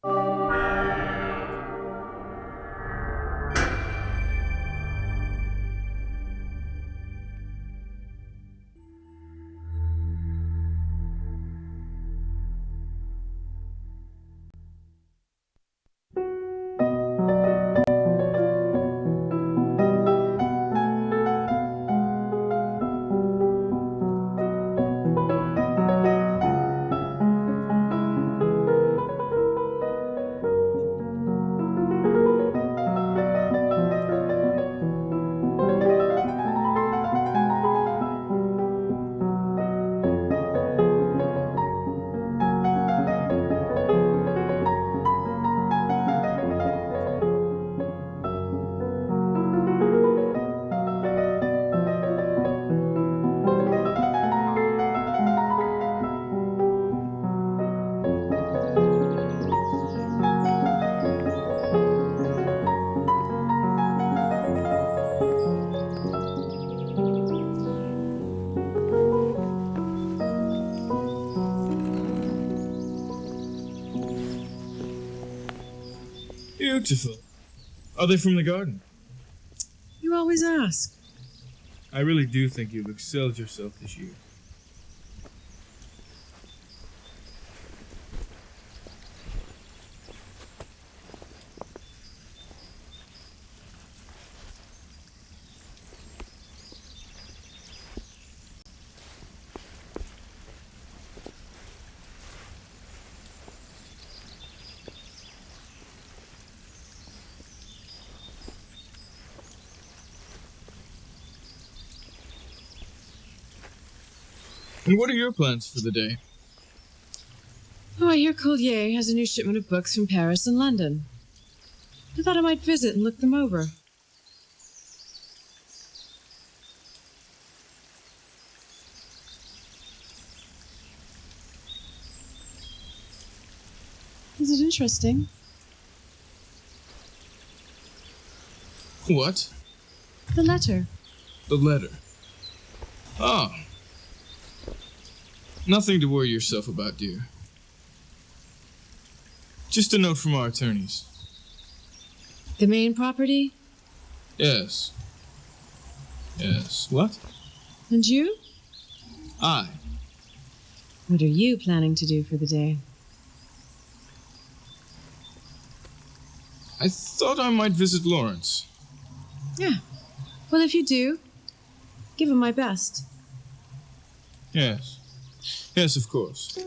Beautiful. Are they from the garden? You always ask. I really do think you've excelled yourself this year. And what are your plans for the day? Oh, I hear Collier has a new shipment of books from Paris and London. I thought I might visit and look them over. Is it interesting? What? The letter. The letter. Ah. Nothing to worry yourself about, dear. Just a note from our attorneys. The main property? Yes. Yes. What? And you? I. What are you planning to do for the day? I thought I might visit Lawrence. Yeah. Well, if you do, give him my best. Yes. Yes, of course.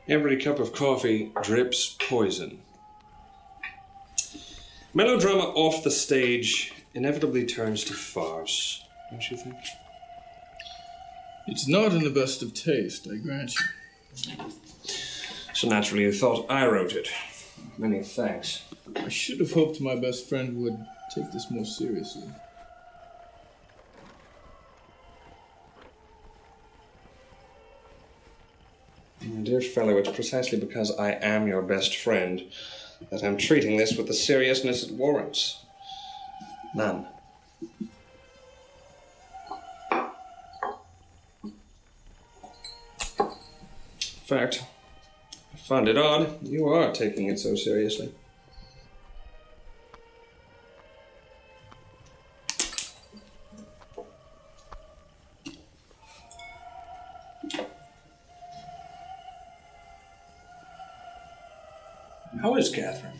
Every cup of coffee drips poison. Melodrama off the stage inevitably turns to farce, don't you think? It's not in the best of taste, I grant you. So naturally you thought I wrote it. Many thanks. I should have hoped my best friend would take this more seriously. My dear fellow, it's precisely because I am your best friend that I'm treating this with the seriousness it warrants. None. In fact, I find it odd you are taking it so seriously. How is Catherine?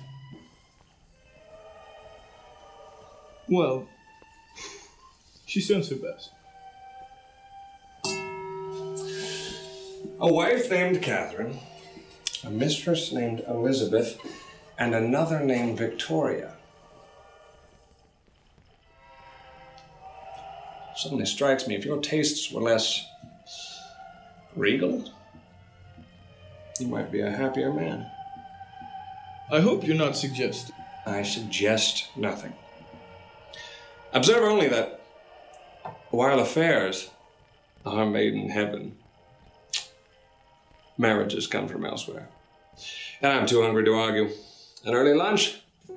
Well, she sends her best. A wife named Catherine, a mistress named Elizabeth, and another named Victoria. Suddenly strikes me, if your tastes were less regal, you might be a happier man. I hope you're not suggesting. I suggest nothing. Observe only that while affairs are made in heaven, marriages come from elsewhere. And I'm too hungry to argue. An early lunch? A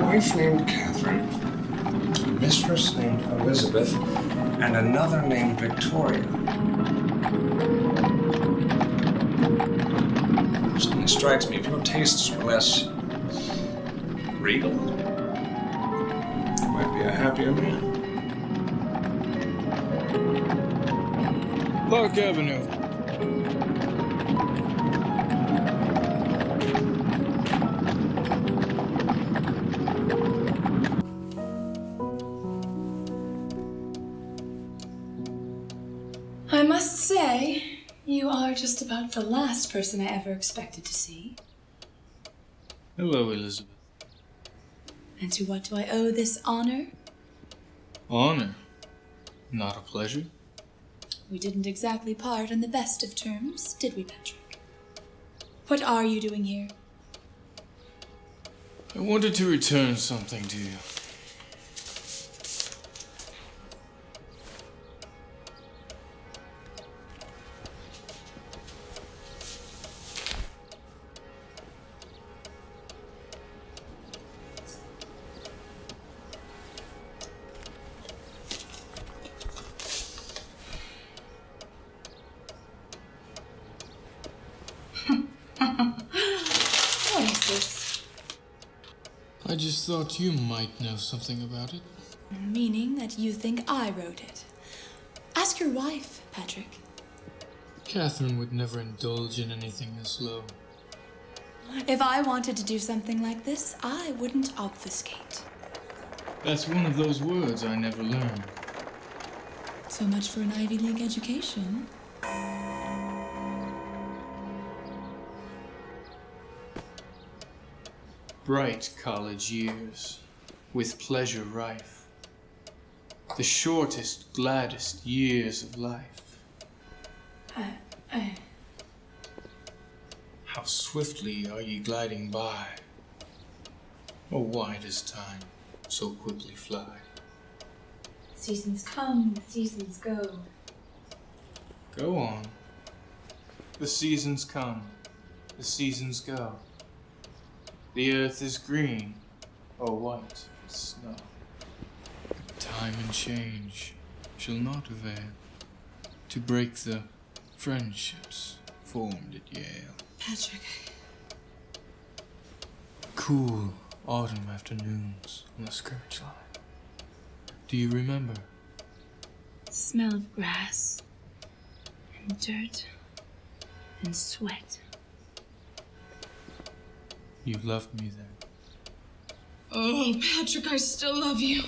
wife named Catherine, a mistress named Elizabeth, and another named Victoria. Suddenly strikes me, if your tastes were less regal, you might be a happier man. Park Avenue. I must say, you are just about the last person I ever expected to see. Hello, Elizabeth. And to what do I owe this honor? Honor. Not a pleasure. We didn't exactly part on the best of terms, did we, Patrick? What are you doing here? I wanted to return something to you. What is this? I just thought you might know something about it. Meaning that you think I wrote it. Ask your wife, Patrick. Catherine would never indulge in anything this low. If I wanted to do something like this, I wouldn't obfuscate. That's one of those words I never learned. So much for an Ivy League education. Bright college years, with pleasure rife. The shortest, gladdest years of life. How swiftly are ye gliding by? Oh, why does time so quickly fly? Seasons come, seasons go. Go on. The seasons come, the seasons go. The earth is green, or white as snow. Time and change shall not avail to break the friendships formed at Yale. Patrick. Cool autumn afternoons on the skirmish line. Do you remember? Smell of grass and dirt and sweat. You loved me then. Oh, Patrick, I still love you.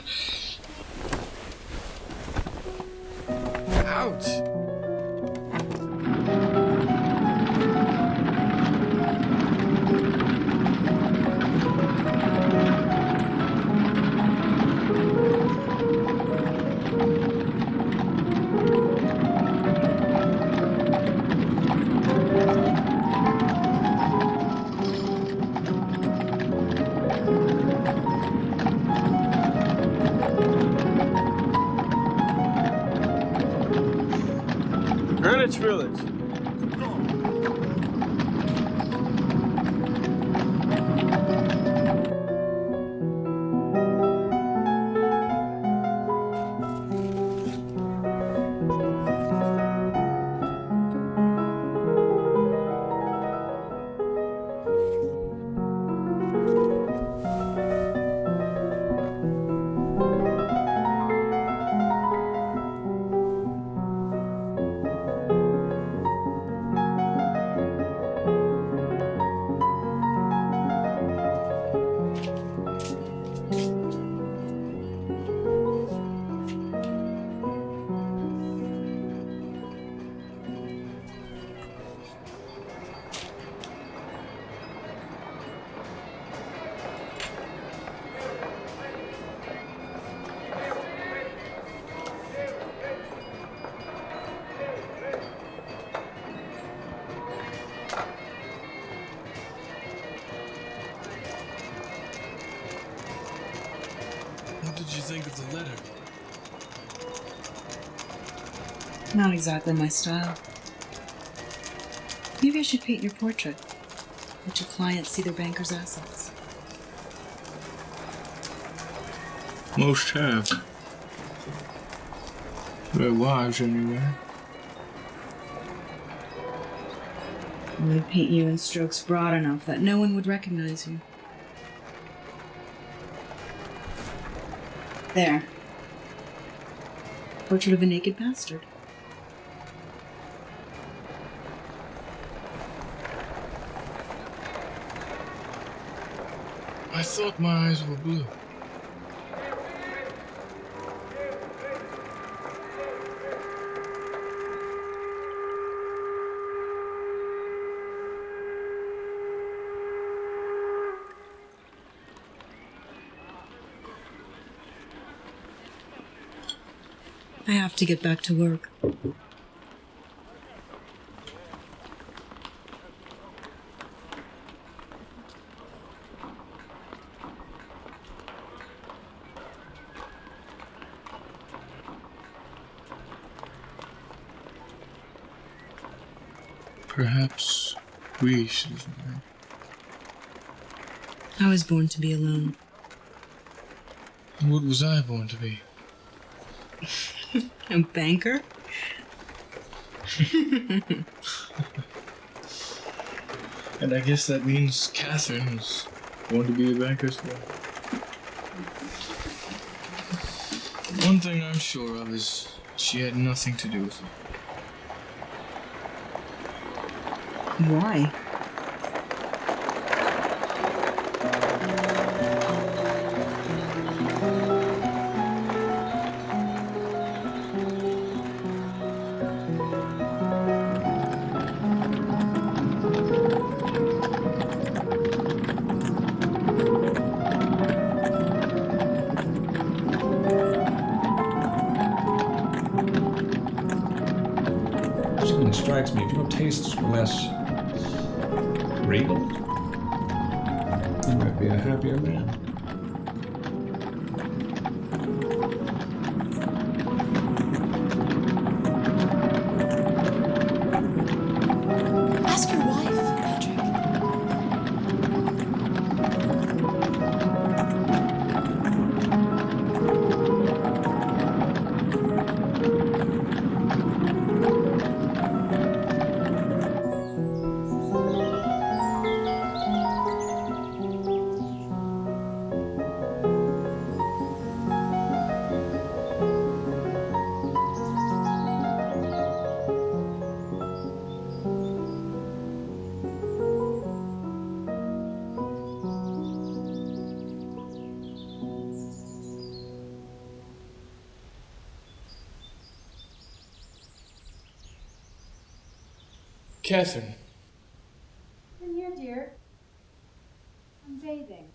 Ouch! Greenwich Village. Not exactly my style. Maybe I should paint your portrait. Let your clients see their banker's assets. Most have. Their wives, anyway. I would paint you in strokes broad enough that no one would recognize you. There. Portrait of a naked bastard. I thought my eyes were blue. I have to get back to work. Perhaps we should have married. I was born to be alone. And what was I born to be? A banker? And I guess that means Catherine was born to be a banker as well. One thing I'm sure of is she had nothing to do with it. Why? Something strikes me. If your tastes were less regal, you might be a happier man. Ask your wife, Patrick. Catherine. In here, dear. I'm bathing.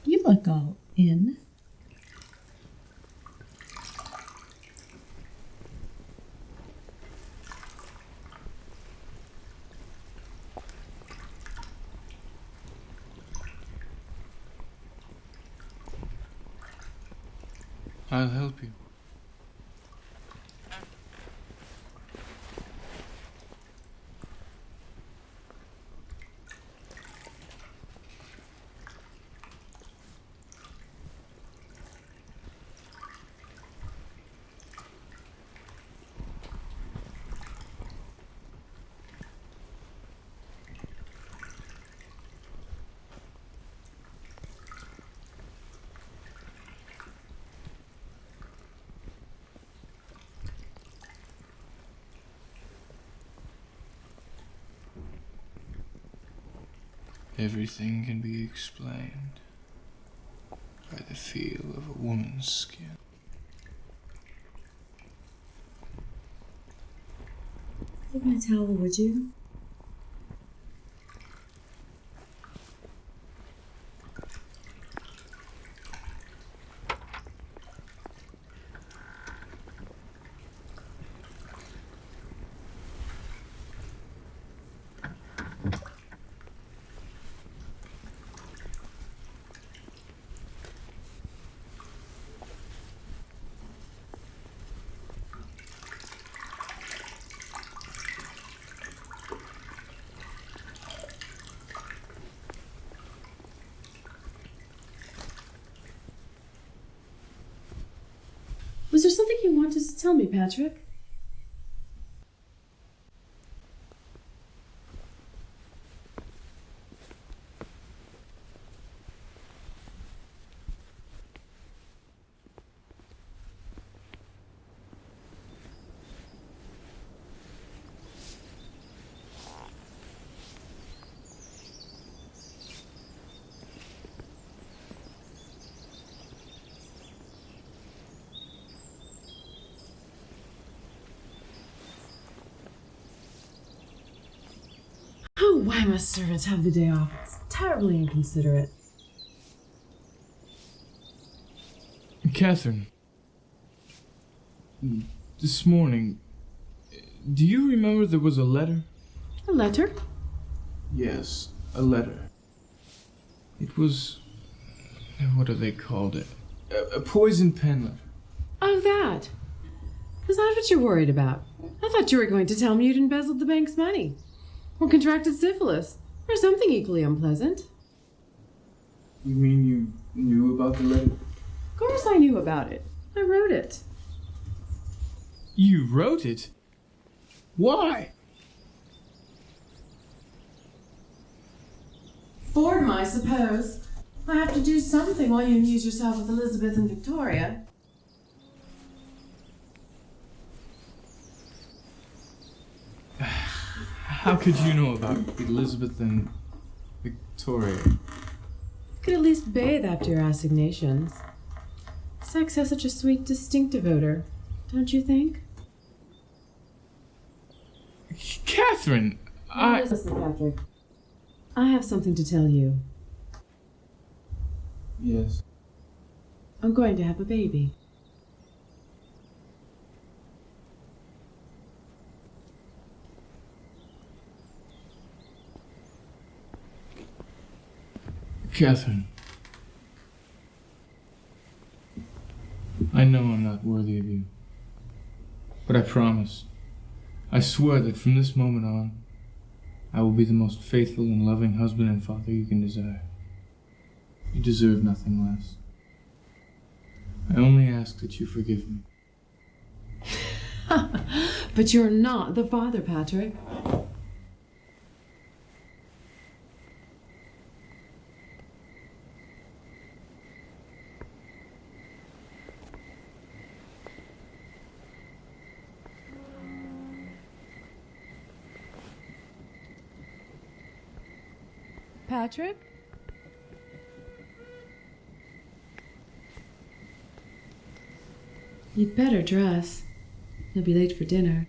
You look all in. I'll help you. Everything can be explained by the feel of a woman's skin. Take my towel, would you? wanted to tell me, Patrick? Oh, why must servants have the day off? It's terribly inconsiderate. Catherine, this morning, do you remember there was a letter? A letter? Yes, a letter. It was, what do they called it? A poison pen letter. Oh, that. Is that what you're worried about? I thought you were going to tell me you'd embezzled the bank's money. Or contracted syphilis. Or something equally unpleasant. You mean you knew about the letter? Of course I knew about it. I wrote it. You wrote it? Why? Boredom, I suppose. I have to do something while you amuse yourself with Elizabeth and Victoria. How could you know about Elizabeth and Victoria? You could at least bathe after your assignations. Sex has such a sweet, distinctive odor, don't you think? Catherine, Now listen, Patrick. I have something to tell you. Yes. I'm going to have a baby. Catherine, I know I'm not worthy of you, but I promise, I swear that from this moment on, I will be the most faithful and loving husband and father you can desire. You deserve nothing less. I only ask that you forgive me. But you're not the father, Patrick. Patrick? You'd better dress. You'll be late for dinner.